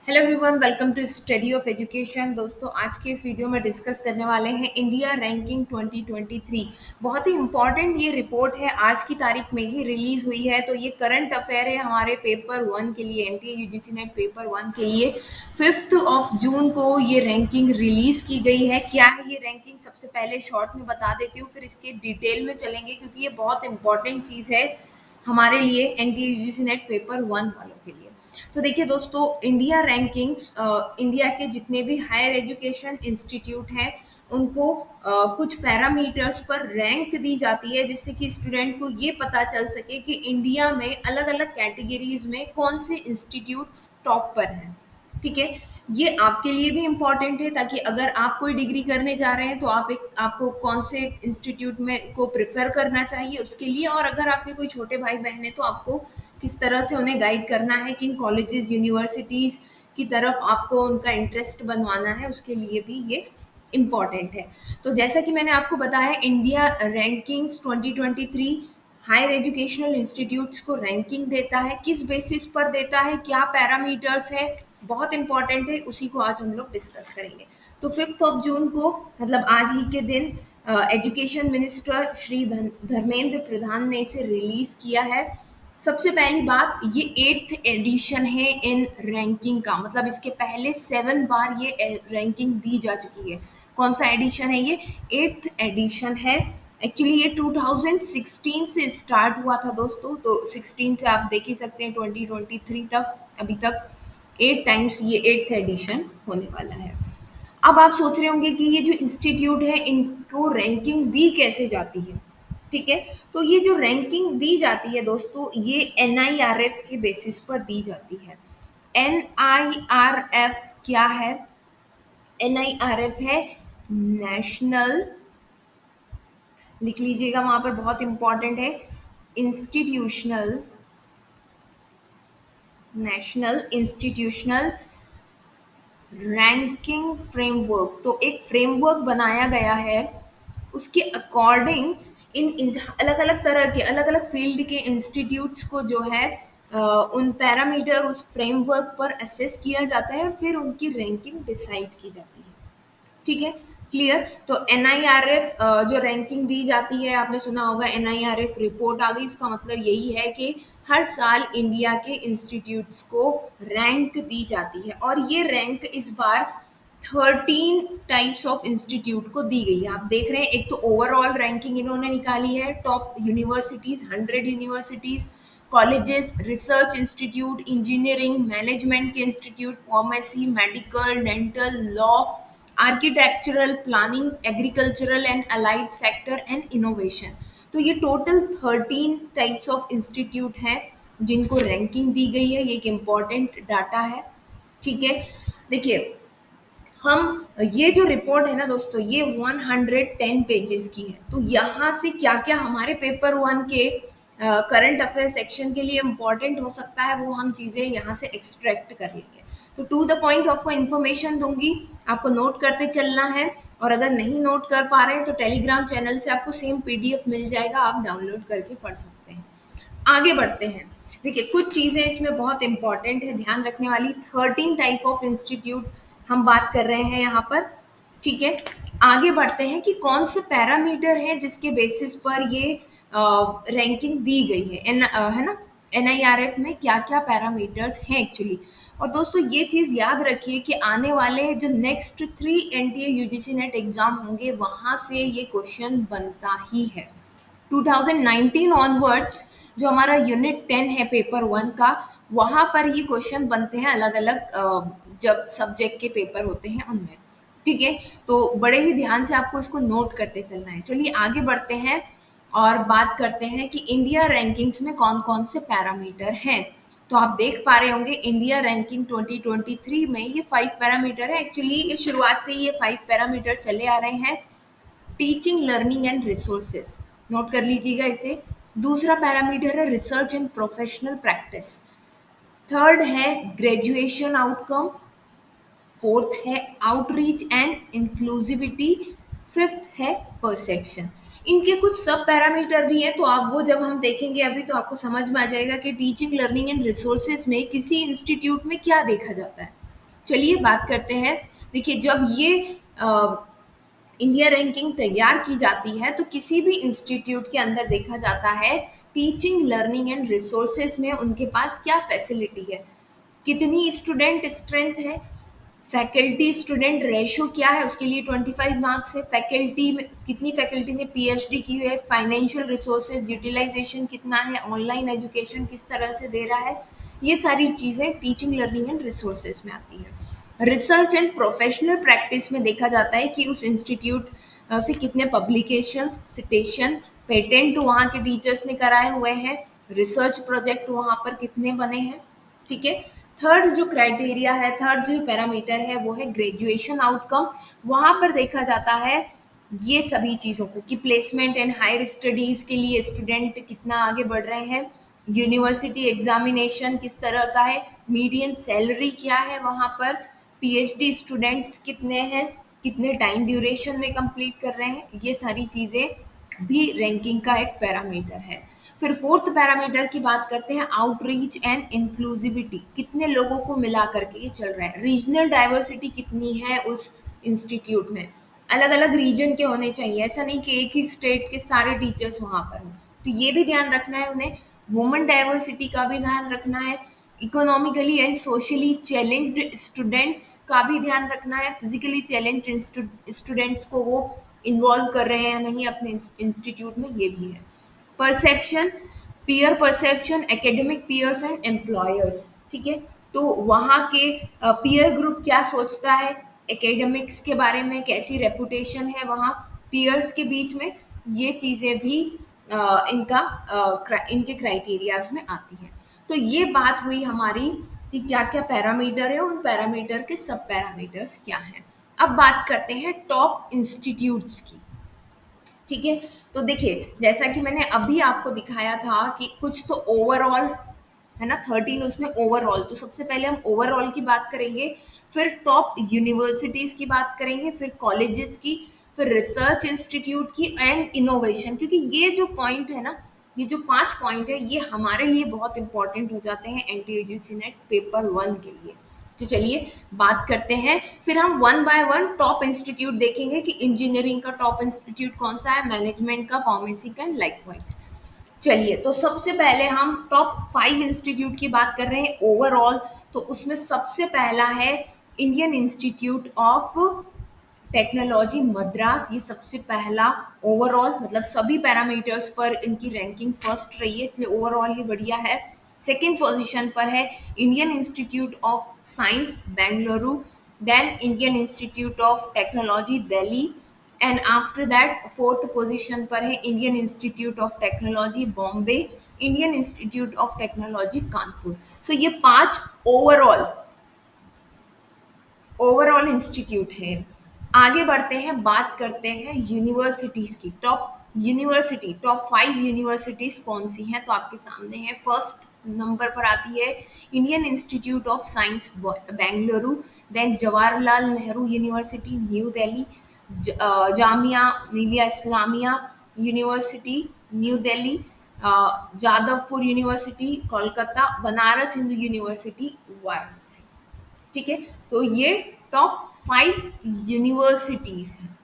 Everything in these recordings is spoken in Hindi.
Hello everyone, welcome to study of education. दोस्तों, आज के इस वीडियो में डिस्कस करने वाले हैं इंडिया रैंकिंग 2023। बहुत ही इंपॉर्टेंट ये रिपोर्ट है, आज की तारीख में ही रिलीज हुई है। तो ये करंट अफेयर है हमारे पेपर वन के लिए, NTA UGC net paper one के लिए। 5 जून को ये रैंकिंग रिलीज की गई है। क्या है ये रैंकिंग, सबसे पहले शॉर्ट में बता देती हूँ, फिर इसके डिटेल में चलेंगे क्योंकि ये बहुत इंपॉर्टेंट चीज़ है हमारे लिए, NTA UGC net paper one वालों के लिए। तो देखिए दोस्तों, इंडिया रैंकिंग्स इंडिया के जितने भी हायर एजुकेशन इंस्टीट्यूट हैं उनको कुछ पैरामीटर्स पर रैंक दी जाती है, जिससे कि स्टूडेंट को ये पता चल सके कि इंडिया में अलग अलग कैटेगरीज में कौन से इंस्टीट्यूट्स टॉप पर हैं। ठीक है, ये आपके लिए भी इम्पॉर्टेंट है ताकि अगर आप कोई डिग्री करने जा रहे हैं तो आपको कौन से इंस्टीट्यूट में को प्रेफर करना चाहिए उसके लिए, और अगर आपके कोई छोटे भाई बहन है तो आपको किस तरह से उन्हें गाइड करना है, किन कॉलेजेस यूनिवर्सिटीज़ की तरफ आपको उनका इंटरेस्ट बनवाना है, उसके लिए भी ये इम्पॉर्टेंट है। तो जैसा कि मैंने आपको बताया, India rankings 2023 higher educational institutes को रैंकिंग देता है। किस बेसिस पर देता है, क्या पैरामीटर्स है, बहुत इंपॉर्टेंट है, उसी को आज हम लोग डिस्कस करेंगे। तो 5 जून को, मतलब आज ही के दिन, एजुकेशन मिनिस्टर श्री धर्मेंद्र प्रधान ने इसे रिलीज किया है। सबसे पहली बात, ये 8th एडिशन है इन रैंकिंग का, मतलब इसके पहले 7 बार ये रैंकिंग दी जा चुकी है। कौन सा एडिशन है ये? 8th एडिशन है। एक्चुअली ये 2016 से स्टार्ट हुआ था दोस्तों, तो 16 से आप देख ही सकते हैं 2023 तक, अभी तक 8 टाइम्स ये 8th एडिशन होने वाला है। अब आप सोच रहे होंगे कि ये जो इंस्टीट्यूट है इनको रैंकिंग दी कैसे जाती है। ठीक है, तो ये जो रैंकिंग दी जाती है दोस्तों, ये एनआईआरएफ के बेसिस पर दी जाती है। एनआईआरएफ क्या है? एनआईआरएफ है नेशनल, लिख लीजिएगा वहां पर, बहुत इंपॉर्टेंट है, institutional, national institutional ranking framework. तो एक फ्रेमवर्क बनाया गया है, उसके अकॉर्डिंग इन अलग अलग तरह के, अलग अलग फील्ड के इंस्टीट्यूट्स को जो है उन पैरामीटर, उस फ्रेमवर्क पर असेस किया जाता है, फिर उनकी रैंकिंग डिसाइड की जाती है। ठीक है, क्लियर। तो एनआईआरएफ जो रैंकिंग दी जाती है, आपने सुना होगा एनआईआरएफ रिपोर्ट आ गई, उसका मतलब यही है कि हर साल इंडिया के इंस्टीट्यूट्स को रैंक दी जाती है, और ये रैंक इस बार 13 टाइप्स ऑफ इंस्टीट्यूट को दी गई है। आप देख रहे हैं, एक तो ओवरऑल रैंकिंग इन्होंने निकाली है, top universities, 100 universities, colleges, research institute, engineering management के institute, pharmacy, medical, dental, law, architectural, planning, agricultural and allied sector and innovation. तो ये टोटल 13 टाइप्स ऑफ इंस्टीट्यूट हैं जिनको रैंकिंग दी गई है। ये एक इम्पॉर्टेंट डाटा है। ठीक है, देखिए, हम ये जो रिपोर्ट है ना दोस्तों, ये 110 पेजेस की है। तो यहाँ से क्या क्या हमारे पेपर वन के करंट अफेयर सेक्शन के लिए इम्पोर्टेंट हो सकता है, वो हम चीज़ें यहाँ से एक्सट्रैक्ट कर लेंगे। तो टू द पॉइंट आपको इन्फॉर्मेशन दूंगी, आपको नोट करते चलना है, और अगर नहीं नोट कर पा रहे हैं तो टेलीग्राम चैनल से आपको सेम पीडीएफ मिल जाएगा, आप डाउनलोड करके पढ़ सकते हैं। आगे बढ़ते हैं। देखिए, कुछ चीज़ें इसमें बहुत इंपॉर्टेंट है, ध्यान रखने वाली। 13 टाइप ऑफ इंस्टीट्यूट हम बात कर रहे हैं यहाँ पर। ठीक है, आगे बढ़ते हैं कि कौन से पैरामीटर हैं जिसके बेसिस पर ये रैंकिंग दी गई है, है ना, एनआईआरएफ में क्या क्या पैरामीटर्स हैं एक्चुअली। और दोस्तों, ये चीज़ याद रखिए कि आने वाले जो next 3 NTA UGC net exam होंगे, वहाँ से ये क्वेश्चन बनता ही है। 2019 ऑनवर्ड्स जो हमारा यूनिट 10 है पेपर वन का, वहाँ पर ही क्वेश्चन बनते हैं, अलग अलग जब सब्जेक्ट के पेपर होते हैं उनमें। ठीक है, तो बड़े ही ध्यान से आपको इसको नोट करते चलना है। चलिए आगे बढ़ते हैं और बात करते हैं कि इंडिया रैंकिंग्स में कौन कौन से पैरामीटर हैं। तो आप देख पा रहे होंगे इंडिया रैंकिंग 2023 में ये 5 पैरामीटर है। एक्चुअली ये शुरुआत से ये 5 पैरामीटर चले आ रहे हैं। Teaching, learning and resources, note कर लीजिएगा इसे। दूसरा पैरामीटर है research and professional practice. Third है ग्रेजुएशन आउटकम। फोर्थ है आउटरीच एंड इंक्लूसिविटी। फिफ्थ है परसेप्शन। इनके कुछ सब पैरामीटर भी हैं, तो आप वो जब हम देखेंगे अभी तो आपको समझ में आ जाएगा कि टीचिंग, लर्निंग एंड रिसोर्सेज में किसी इंस्टीट्यूट में क्या देखा जाता है। चलिए बात करते हैं। देखिए, जब ये इंडिया रैंकिंग तैयार की जाती है तो किसी भी इंस्टीट्यूट के अंदर देखा जाता है टीचिंग, लर्निंग एंड रिसोर्सेज में उनके पास क्या फैसिलिटी है, कितनी स्टूडेंट स्ट्रेंथ है, फैकल्टी स्टूडेंट रेशो क्या है, उसके लिए 25 मार्क्स है, फैकल्टी में कितनी फैकल्टी ने पीएचडी की है, फाइनेंशियल रिसोर्सेज यूटिलाइजेशन कितना है, ऑनलाइन एजुकेशन किस तरह से दे रहा है, ये सारी चीज़ें टीचिंग, लर्निंग एंड रिसोर्सेज में आती है। रिसर्च एंड प्रोफेशनल प्रैक्टिस में देखा जाता है कि उस इंस्टीट्यूट से कितने पब्लिकेशंस, सिटेशन, पेटेंट वहाँ के टीचर्स ने कराए हुए हैं, रिसर्च प्रोजेक्ट वहाँ पर कितने बने हैं। ठीक है। थर्ड जो क्राइटेरिया है, थर्ड जो पैरामीटर है वो है ग्रेजुएशन आउटकम। वहाँ पर देखा जाता है ये सभी चीज़ों को कि प्लेसमेंट एंड हायर स्टडीज़ के लिए स्टूडेंट कितना आगे बढ़ रहे हैं, यूनिवर्सिटी एग्जामिनेशन किस तरह का है, मीडियन सैलरी क्या है वहाँ पर, पीएचडी स्टूडेंट्स कितने हैं, कितने टाइम ड्यूरेशन में कंप्लीट कर रहे हैं, ये सारी चीज़ें भी रैंकिंग का एक पैरामीटर है। फिर फोर्थ पैरामीटर की बात करते हैं, आउटरीच एंड इंक्लूसिविटी, कितने लोगों को मिला करके ये चल रहा है, रीजनल डाइवर्सिटी कितनी है उस इंस्टीट्यूट में, अलग अलग रीजन के होने चाहिए, ऐसा नहीं कि एक ही स्टेट के सारे टीचर्स वहाँ पर हों, तो ये भी ध्यान रखना है उन्हें। वुमेन डाइवर्सिटी का भी ध्यान रखना है, economically and socially challenged students का भी ध्यान रखना है, फिजिकली चैलेंज्ड स्टूडेंट्स को वो इन्वॉल्व कर रहे हैं या नहीं अपने इंस्टीट्यूट में, ये भी है। Perception, peer perception, academic peers and employers. ठीक है। तो वहाँ के पीयर ग्रुप क्या सोचता है, एकेडमिक्स के बारे में कैसी रेपुटेशन है वहाँ पीयर्स के बीच में, ये चीज़ें भी इनके क्राइटेरियाज में आती हैं। तो ये बात हुई हमारी कि क्या क्या पैरामीटर है, उन पैरामीटर के सब पैरामीटर्स क्या हैं। अब बात करते हैं टॉप इंस्टीट्यूट्स की। ठीक है। तो देखिए, जैसा कि मैंने अभी आपको दिखाया था कि कुछ तो ओवरऑल है ना, 13 उसमें ओवरऑल, तो सबसे पहले हम ओवरऑल की बात करेंगे, फिर टॉप यूनिवर्सिटीज की बात करेंगे, फिर कॉलेजेस की, फिर रिसर्च इंस्टीट्यूट की एंड इनोवेशन, क्योंकि ये जो पॉइंट है ना, ये जो 5 पॉइंट है ये हमारे लिए बहुत इंपॉर्टेंट हो जाते हैं एनटीयूजीसी नेट पेपर 1 के लिए। तो चलिए बात करते हैं, फिर हम one by one top institute देखेंगे कि इंजीनियरिंग का टॉप इंस्टीट्यूट कौन सा है, मैनेजमेंट का, फार्मेसी का, लाइकवाइज। चलिए, तो सबसे पहले हम टॉप 5 इंस्टीट्यूट की बात कर रहे हैं ओवरऑल। तो उसमें सबसे पहला है Indian Institute of Technology Madras, ये सबसे पहला ओवरऑल, मतलब सभी पैरामीटर्स पर इनकी रैंकिंग फर्स्ट रही है, इसलिए ओवरऑल ये बढ़िया है। सेकंड पोजीशन पर है Indian Institute of Science Bengaluru, then Indian Institute of Technology Delhi, and after that fourth position पर है Indian Institute of Technology Bombay, Indian Institute of Technology Kanpur. So ये 5 ओवरऑल ओवरऑल इंस्टीट्यूट है। आगे बढ़ते हैं, बात करते हैं यूनिवर्सिटीज की। टॉप यूनिवर्सिटी, टॉप 5 यूनिवर्सिटीज कौन सी हैं, तो आपके सामने है। फर्स्ट नंबर पर आती है Indian Institute of Science Bengaluru, then Jawaharlal Nehru university New Delhi, Jamia Millia Islamia university New Delhi, Jadavpur university Kolkata, Banaras Hindu university Varanasi. ठीक है। तो ये टॉप 5 यूनिवर्सिटीज हैं।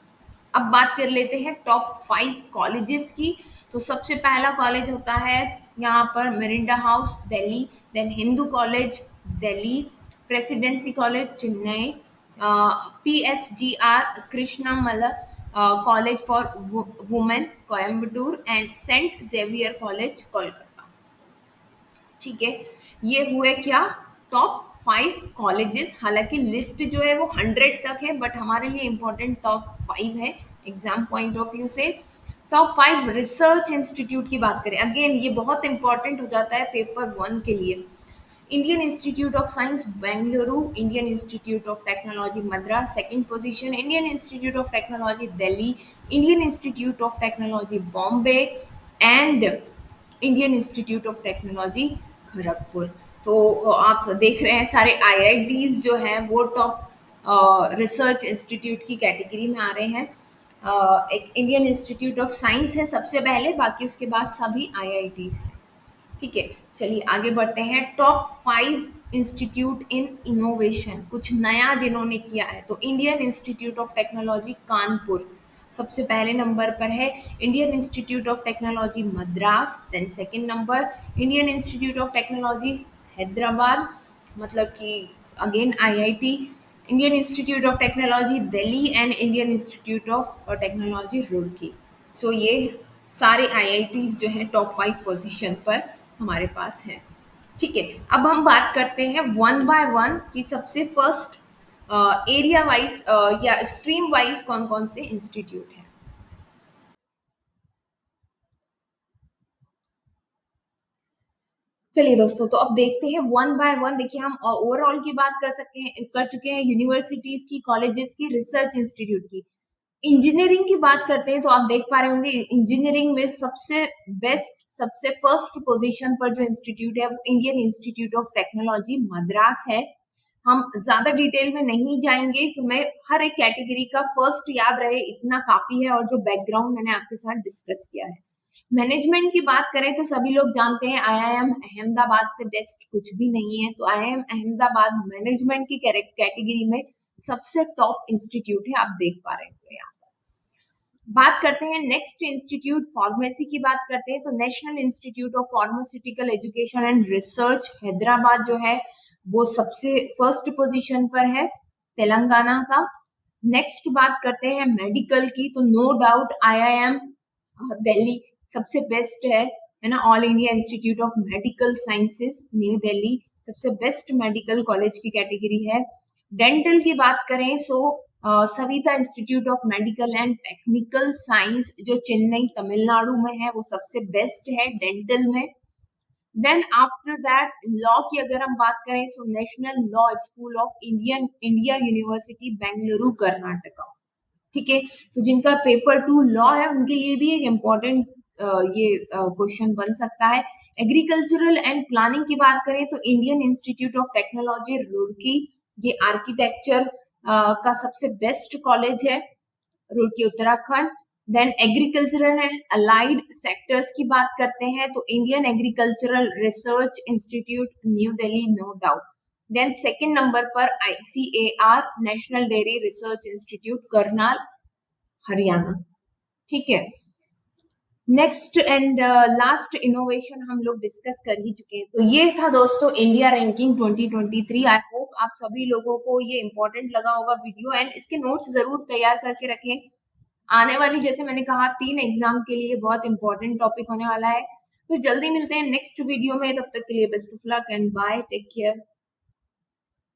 अब बात कर लेते हैं टॉप 5 कॉलेजेस की। तो सबसे पहला कॉलेज होता है यहाँ पर Miranda House Delhi, then Hindu college Delhi, Presidency college Chennai, PSGR Krishnammal college for women Coimbatore, and Saint Xavier college Kolkata. ठीक है। ये हुए क्या, टॉप 5 कॉलेजेस। हालांकि लिस्ट जो है वो 100 तक है, बट हमारे लिए इंपॉर्टेंट टॉप 5 है एग्जाम पॉइंट ऑफ व्यू से। टॉप 5 रिसर्च इंस्टीट्यूट की बात करें, अगेन ये बहुत इंपॉर्टेंट हो जाता है पेपर 1 के लिए। Indian Institute of Science Bengaluru, Indian Institute of Technology Madras second position, Indian Institute of Technology Delhi, Indian Institute of Technology Bombay, and Indian Institute of technology Kharagpur. तो आप देख रहे हैं सारे आईआईटीज जो हैं वो टॉप रिसर्च इंस्टीट्यूट की कैटेगरी में आ रहे हैं। एक इंडियन इंस्टीट्यूट ऑफ साइंस है सबसे पहले, बाकी उसके बाद सभी आईआईटीज हैं। ठीक है। चलिए आगे बढ़ते हैं, टॉप 5 इंस्टीट्यूट इन इनोवेशन, कुछ नया जिन्होंने किया है, तो Indian Institute of Technology Kanpur सबसे पहले नंबर पर है। Indian Institute of Technology Madras, then second number Indian Institute of Technology Hyderabad, मतलब कि again IIT, Indian Institute of Technology Delhi and Indian Institute of Technology Roorkee. So ये सारे आईआईटीज जो हैं टॉप 5 पोजीशन पर हमारे पास हैं। ठीक है, अब हम बात करते हैं वन बाय वन कि सबसे फर्स्ट एरिया वाइज या स्ट्रीम वाइज कौन कौन से इंस्टीट्यूट हैं। चलिए दोस्तों, तो अब देखते हैं वन बाय वन। देखिए, हम ओवरऑल की बात कर सकते हैं, कर चुके हैं यूनिवर्सिटीज की, कॉलेजेस की, रिसर्च इंस्टीट्यूट की। इंजीनियरिंग की बात करते हैं तो आप देख पा रहे होंगे इंजीनियरिंग में सबसे बेस्ट, सबसे फर्स्ट पोजीशन पर जो इंस्टीट्यूट है वो Indian Institute of Technology Madras है। हम ज्यादा डिटेल में नहीं जाएंगे, हमें हर एक कैटेगरी का फर्स्ट याद रहे इतना काफी है, और जो बैकग्राउंड मैंने आपके साथ डिस्कस किया है। मैनेजमेंट की बात करें तो सभी लोग जानते हैं आईआईएम अहमदाबाद से बेस्ट कुछ भी नहीं है, तो आईआईएम अहमदाबाद मैनेजमेंट की कैटेगरी में सबसे टॉप इंस्टीट्यूट है, आप देख पा रहे हैं यहाँ। बात करते हैं नेक्स्ट इंस्टीट्यूट फार्मेसी की बात करते हैं तो national institute of pharmaceutical education and research Hyderabad जो है वो सबसे फर्स्ट पोजीशन पर है, तेलंगाना का। नेक्स्ट बात करते हैं मेडिकल की, तो नो डाउट आईआईएम दिल्ली सबसे बेस्ट है ना, All India Institute of Medical Sciences New Delhi सबसे बेस्ट मेडिकल कॉलेज की कैटेगरी है। डेंटल की बात करें so Saveetha Institute of Medical and Technical Science जो चेन्नई तमिलनाडु में है वो सबसे बेस्ट है डेंटल में। देन आफ्टर दैट लॉ की अगर हम बात करें so national law school of India university Bengaluru Karnataka. ठीक है, तो जिनका पेपर 2 लॉ है उनके लिए भी एक इम्पोर्टेंट ये क्वेश्चन बन सकता है। एग्रीकल्चरल एंड प्लानिंग की बात करें तो Indian Institute of Technology Roorkee, ये आर्किटेक्चर का सबसे बेस्ट कॉलेज है, Roorkee Uttarakhand. Then agricultural and allied sectors की बात करते हैं तो Indian Agricultural Research Institute New Delhi no doubt. Then second number पर ICAR National Dairy Research Institute Karnal Haryana. ठीक है, नेक्स्ट एंड लास्ट इनोवेशन हम लोग डिस्कस कर ही चुके हैं। तो ये था दोस्तों इंडिया रैंकिंग 2023। आई होप आप सभी लोगों को ये इंपॉर्टेंट लगा होगा वीडियो, एंड इसके नोट्स जरूर तैयार करके रखें। आने वाली, जैसे मैंने कहा, 3 एग्जाम के लिए बहुत इंपॉर्टेंट टॉपिक होने वाला है। फिर जल्दी मिलते हैं नेक्स्ट वीडियो में, तब तक के लिए best of luck and bye, take care.